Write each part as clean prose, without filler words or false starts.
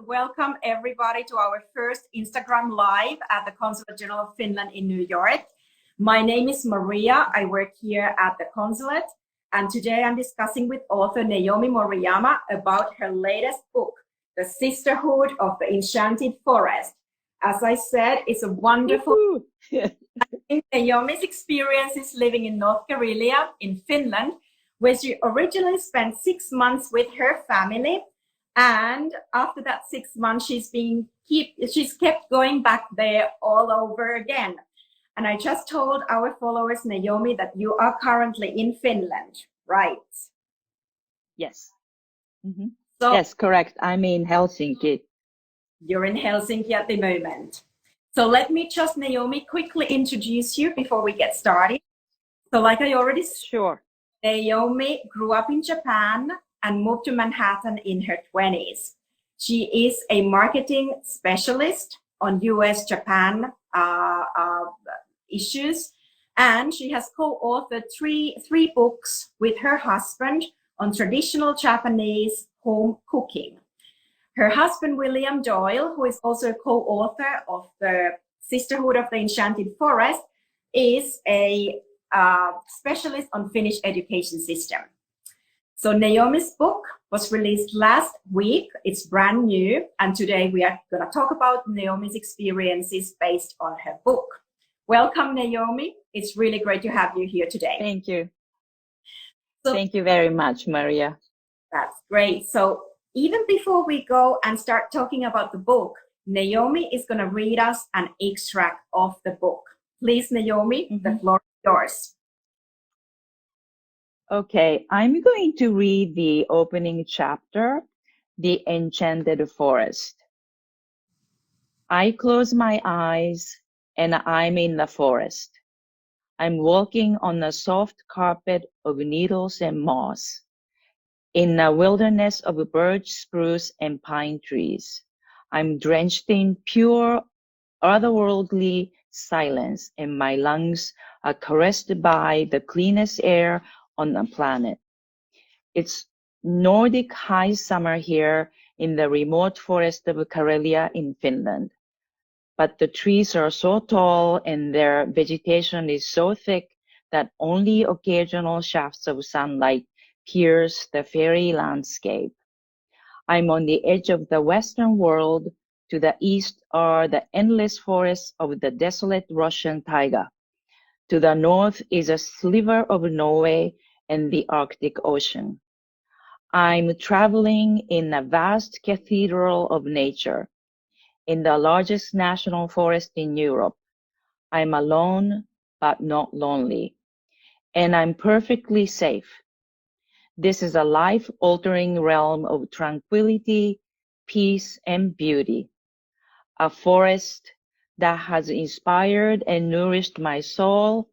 welcome everybody to our first Instagram Live at the Consulate General of Finland in New York. My name is Maria. I work here at the Consulate, and today I'm discussing with author Naomi Moriyama about her latest book, The Sisterhood of the Enchanted Forest. As I said, it's a wonderful... Naomi's experiences living in North Karelia in Finland, where she originally spent 6 months with her family. And after that 6 months, she's kept going back there all over again. And I just told our followers, Naomi, that you are currently in Finland, right? Yes. Mm-hmm. So, yes, correct. I'm in Helsinki. You're in Helsinki at the moment. So let me just, Naomi, quickly introduce you before we get started. So like I already said, sure. Naomi grew up in Japan and moved to Manhattan in her 20s. She is a marketing specialist on US-Japan issues, and she has co-authored three books with her husband on traditional Japanese home cooking. Her husband, William Doyle, who is also a co-author of The Sisterhood of the Enchanted Forest, is a specialist on Finnish education system. So Naomi's book was released last week. It's brand new. And today we are going to talk about Naomi's experiences based on her book. Welcome, Naomi. It's really great to have you here today. Thank you. So, thank you very much, Maria. That's great. So even before we go and start talking about the book, Naomi is going to read us an extract of the book. Please, Naomi, the floor is yours. Okay, I'm going to read the opening chapter, The Enchanted Forest. I close my eyes and I'm in the forest. I'm walking on a soft carpet of needles and moss, in a wilderness of birch, spruce, and pine trees. I'm drenched in pure, otherworldly silence, and my lungs are caressed by the cleanest air on the planet. It's Nordic high summer here in the remote forest of Karelia in Finland. But the trees are so tall and their vegetation is so thick that only occasional shafts of sunlight pierce the fairy landscape. I'm on the edge of the Western world. To the east are the endless forests of the desolate Russian taiga. To the north is a sliver of Norway and the Arctic Ocean. I'm traveling in a vast cathedral of nature, in the largest national forest in Europe. I'm alone, but not lonely. And I'm perfectly safe. This is a life-altering realm of tranquility, peace, and beauty. A forest that has inspired and nourished my soul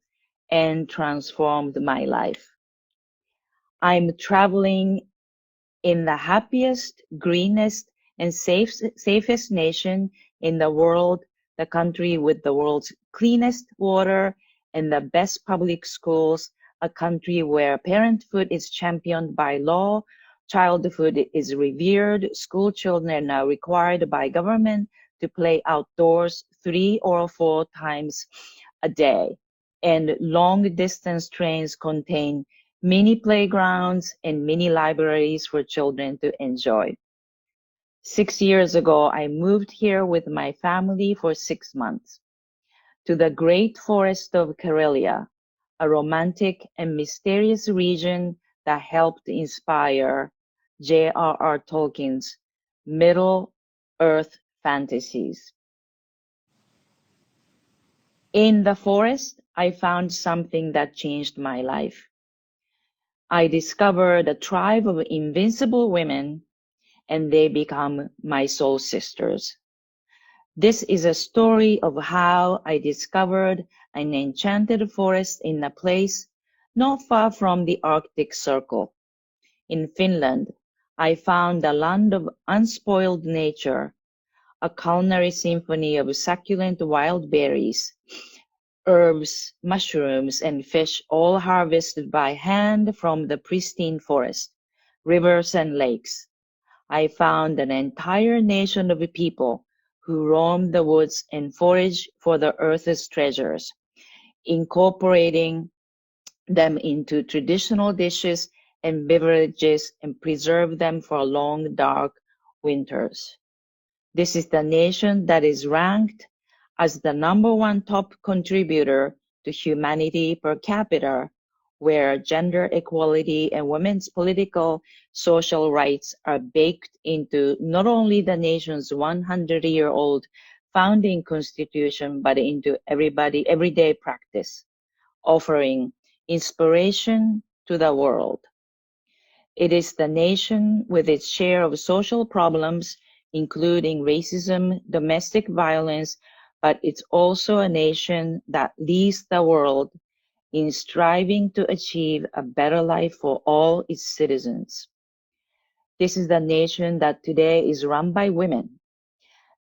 and transformed my life. I'm traveling in the happiest, greenest, and safest nation in the world, the country with the world's cleanest water and the best public schools, a country where parenthood is championed by law, childhood is revered, school children are required by government to play outdoors 3 or 4 times a day, and long-distance trains contain mini playgrounds and mini libraries for children to enjoy. 6 years ago, I moved here with my family for 6 months to the great forest of Karelia, a romantic and mysterious region that helped inspire J.R.R. Tolkien's Middle-earth fantasies. In the forest, I found something that changed my life. I discovered a tribe of invincible women, and they become my soul sisters. This is a story of how I discovered an enchanted forest in a place not far from the Arctic Circle. In Finland, I found a land of unspoiled nature, a culinary symphony of succulent wild berries, herbs, mushrooms, and fish, all harvested by hand from the pristine forest, rivers, and lakes. I found an entire nation of people who roamed the woods and foraged for the earth's treasures, incorporating them into traditional dishes and beverages and preserve them for long, dark winters. This is the nation that is ranked as the #1 top contributor to humanity per capita, where gender equality and women's political, social rights are baked into not only the nation's 100-year-old founding constitution, but into everyday practice, offering inspiration to the world. It is the nation with its share of social problems, including racism, domestic violence, but it's also a nation that leads the world in striving to achieve a better life for all its citizens. This is the nation that today is run by women.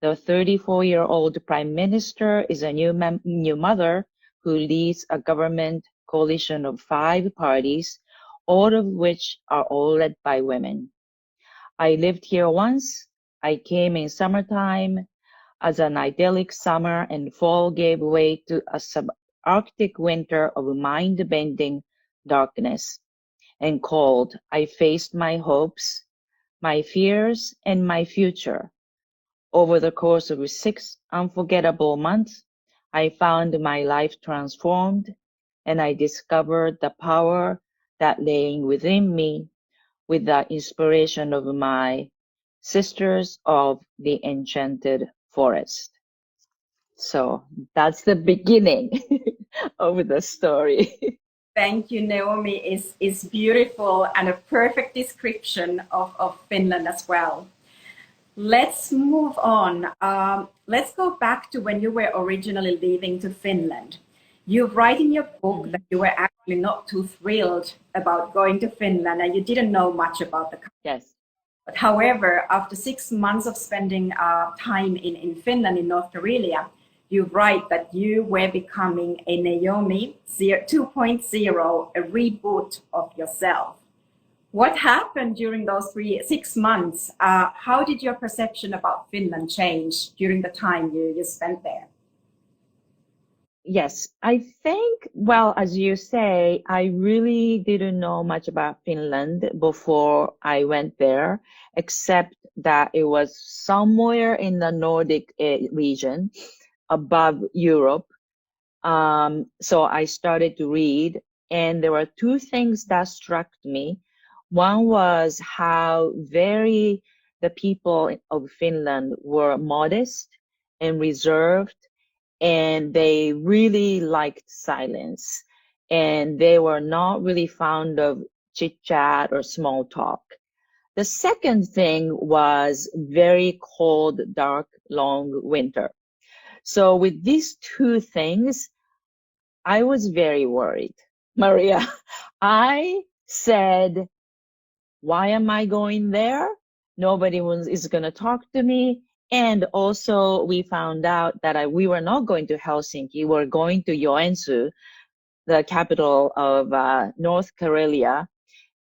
The 34-year-old prime minister is a new mother who leads a government coalition of 5 parties, all of which are all led by women. I lived here once. I came in summertime as an idyllic summer and fall gave way to a subarctic winter of mind-bending darkness and cold. I faced my hopes, my fears, and my future. Over the course of 6 unforgettable months, I found my life transformed, and I discovered the power that lay within me with the inspiration of my sisters of the Enchanted Forest. So that's the beginning of the story. Thank you, Naomi. Is beautiful and a perfect description of Finland as well. Let's move on. Let's go back to when you were originally leaving to Finland. You write in your book that you were actually not too thrilled about going to Finland and you didn't know much about the country. Yes. But however, after 6 months of spending time in Finland, in North Karelia, you write that you were becoming a Naomi 2.0, a reboot of yourself. What happened during those 6 months? How did your perception about Finland change during the time you spent there? Yes, I think, well, as you say, I really didn't know much about Finland before I went there, except that it was somewhere in the Nordic region above Europe. So I started to read, and there were 2 things that struck me. One was how very the people of Finland were modest and reserved, and they really liked silence, and they were not really fond of chit chat or small talk. The second thing was very cold, dark, long winter. So with these 2 things, I was very worried. Maria, I said, why am I going there? Nobody is going to talk to me. And also we found out that we were not going to Helsinki. We were going to Joensuu, the capital of North Karelia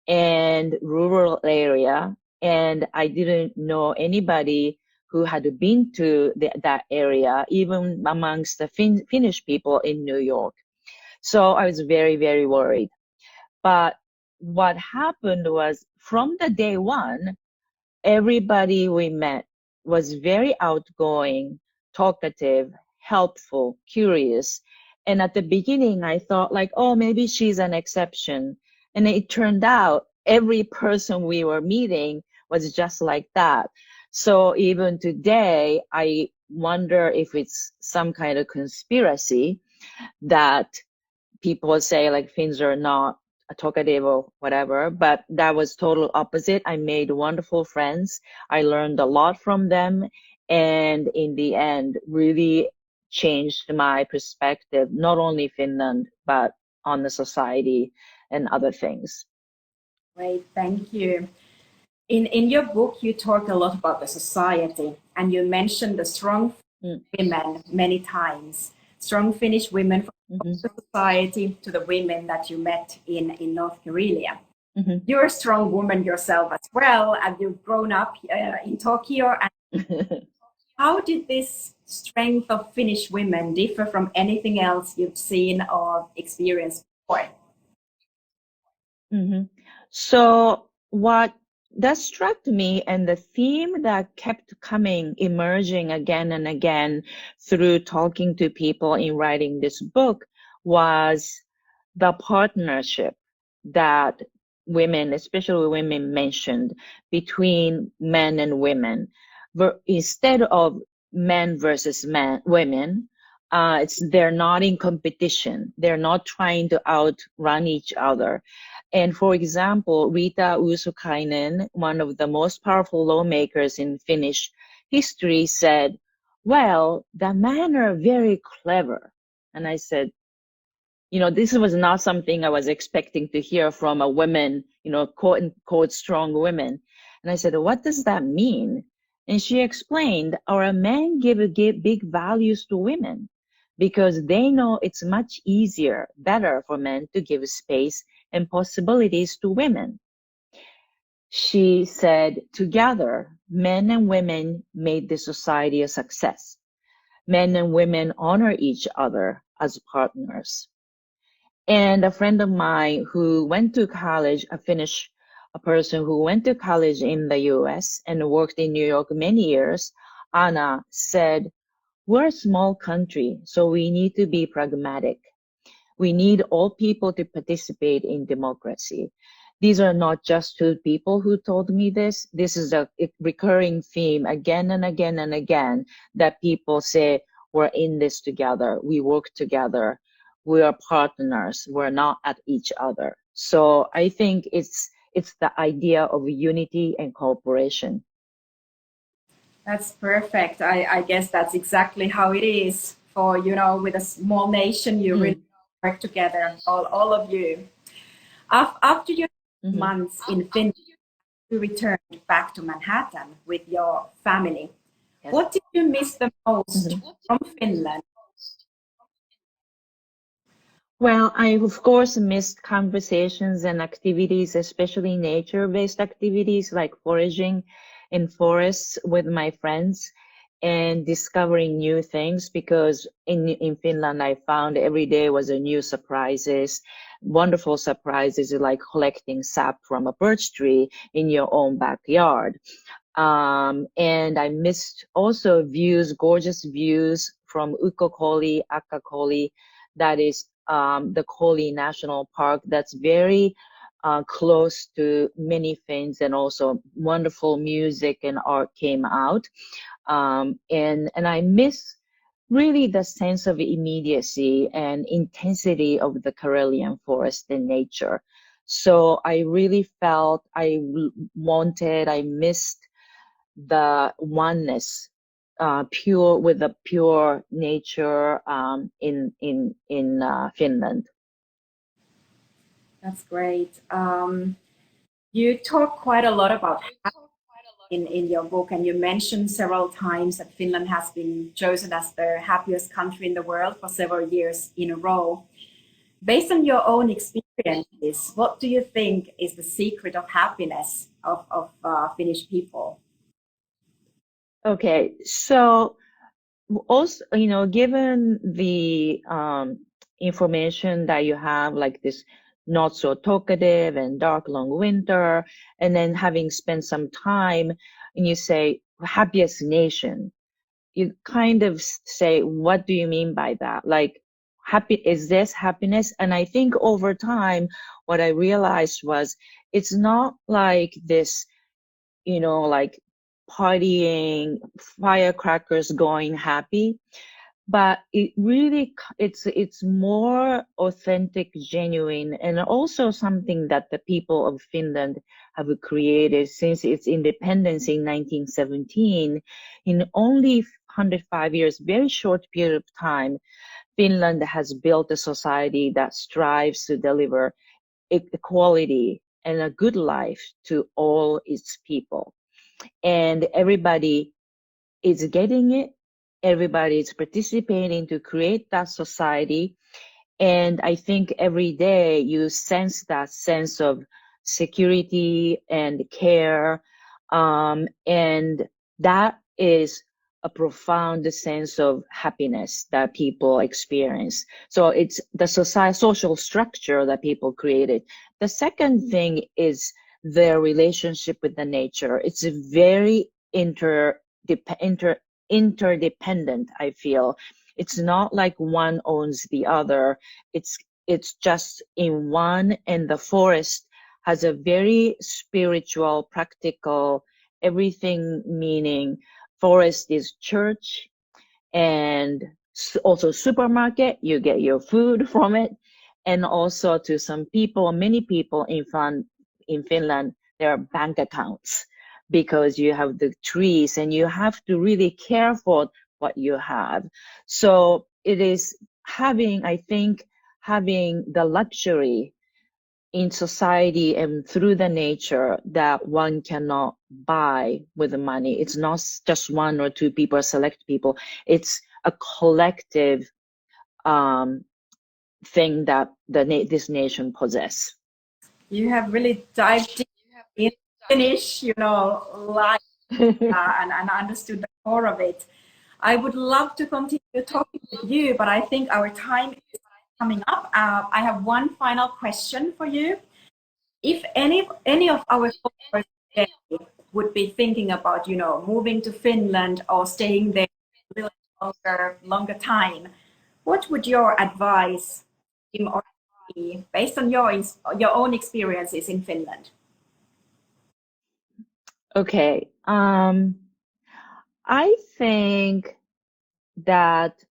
and rural area. And I didn't know anybody who had been to that area, even amongst the Finnish people in New York. So I was very, very worried. But what happened was from the day one, everybody we met was very outgoing, talkative, helpful, curious. And at the beginning, I thought like, oh, maybe she's an exception. And it turned out every person we were meeting was just like that. So even today, I wonder if it's some kind of conspiracy that people say like Finns are not talkative or whatever, but that was total opposite. I made wonderful friends. I learned a lot from them, and in the end really changed my perspective, not only Finland, but on the society and other things. Great, thank you. In your book, you talk a lot about the society and you mentioned the strong women many times. Strong Finnish women from the society to the women that you met in North Karelia. Mhm. You're a strong woman yourself as well, and you've grown up in Tokyo. And how did this strength of Finnish women differ from anything else you've seen or experienced before? Mhm. So what that struck me, and the theme that kept coming, emerging again and again through talking to people in writing this book, was the partnership that women, especially women, mentioned between men and women. Instead of men versus women, they're not in competition. They're not trying to outrun each other. And for example, Rita Uosukainen, one of the most powerful lawmakers in Finnish history, said, well, the men are very clever. And I said, this was not something I was expecting to hear from a woman, quote unquote, strong women. And I said, what does that mean? And she explained, our men give big values to women because they know it's much easier, better for men to give space and possibilities to women. She said, together, men and women made the society a success. Men and women honor each other as partners. And a friend of mine who went to college, a person who went to college in the US and worked in New York many years, Anna, said, we're a small country, so we need to be pragmatic. We need all people to participate in democracy. These are not just two people who told me this. This is a recurring theme again and again and again that people say, we're in this together. We work together. We are partners. We're not at each other. So I think it's the idea of unity and cooperation. That's perfect. I guess that's exactly how it is for, with a small nation, you really Mm. work together, all of you. After your Mhm. months in Finland, you returned back to Manhattan with your family. Yes. What did you miss the most Mhm. from Finland? Well, I of course missed conversations and activities, especially nature-based activities like foraging in forests with my friends and discovering new things because in Finland I found every day was a new surprises, wonderful surprises like collecting sap from a birch tree in your own backyard. And I missed also gorgeous views from Ukko-Koli, Akka-Koli, that is the Koli National Park that's very close to many Finns, and also wonderful music and art came out. And I miss really the sense of immediacy and intensity of the Karelian forest and nature. So I really felt I missed the oneness, pure with the pure nature in Finland. That's great. You talk quite a lot about in your book, and you mentioned several times that Finland has been chosen as the happiest country in the world for several years in a row. Based on your own experiences, what do you think is the secret of happiness of Finnish people? Okay, so also, given the information that you have, like this not so talkative and dark long winter, and then having spent some time, and you say happiest nation, you kind of say, what do you mean by that? Like, is this happiness? And I think over time, what I realized was it's not like this, like partying, firecrackers going happy, but it's more authentic, genuine, and also something that the people of Finland have created since its independence in 1917. In only 105 years, very short period of time, Finland has built a society that strives to deliver equality and a good life to all its people, and everybody is getting it. Everybody is participating to create that society. And I think every day you sense that sense of security and care. And that is a profound sense of happiness that people experience. So it's the social structure that people created. The second thing is their relationship with the nature. It's very interdependent, I feel. It's not like one owns the other. It's just in one, and the forest has a very spiritual, practical, everything meaning. Forest is church and also supermarket. You get your food from it. And also to some people, many people in Finland, there are bank accounts because you have the trees and you have to really care for what you have. So it is having, I think, having the luxury in society and through the nature that one cannot buy with the money. It's not just one or two people, select people. It's a collective thing that this nation possess. You have really dived deep in Finnish, life and understood the core of it. I would love to continue talking with you, but I think our time is coming up. I have one final question for you. If any of our followers today would be thinking about, moving to Finland or staying there a little longer time, what would your advice him or be based on your own experiences in Finland? Okay. I think that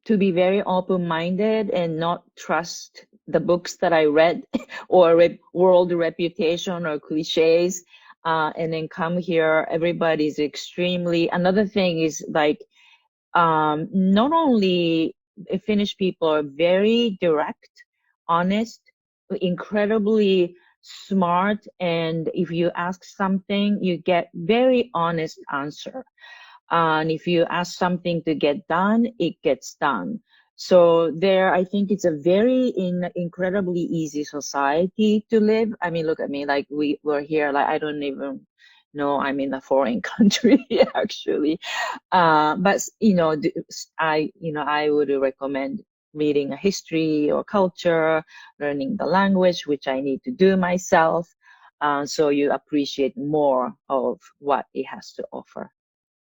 to be very open-minded and not trust the books that I read or world reputation or cliches, and then come here. Everybody's extremely. Another thing is like, not only Finnish people are very direct, honest, incredibly smart, and if you ask something, you get very honest answer. And if you ask something to get done, it gets done. So there, I think it's a very incredibly easy society to live. I mean, look at me, like we're here, like I don't even know I'm in a foreign country actually. But I would recommend reading a history or culture, learning the language, which I need to do myself. So you appreciate more of what it has to offer.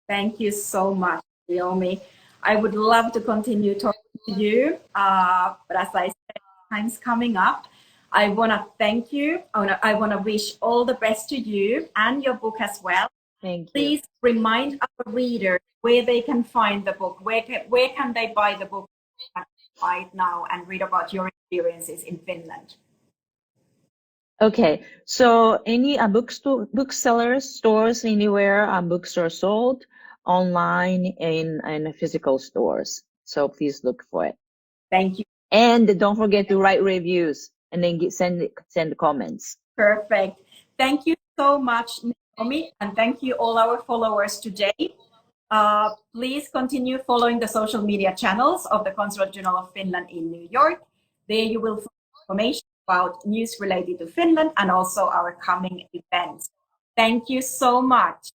Thank you so much, Naomi. I would love to continue talking to you, but as I said, time's coming up. I want to thank you. I want to wish all the best to you and your book as well. Thank you. Please remind our readers where they can find the book. Where can they buy the book right now and read about your experiences in Finland? Okay, so any booksellers, stores, anywhere books are sold, online in physical stores. So please look for it. Thank you. And don't forget to write reviews and then send comments. Perfect. Thank you so much, Naomi, and thank you all our followers today. Please continue following the social media channels of the Consulate Journal of Finland in New York. There you will find information about news related to Finland and also our coming events. Thank you so much.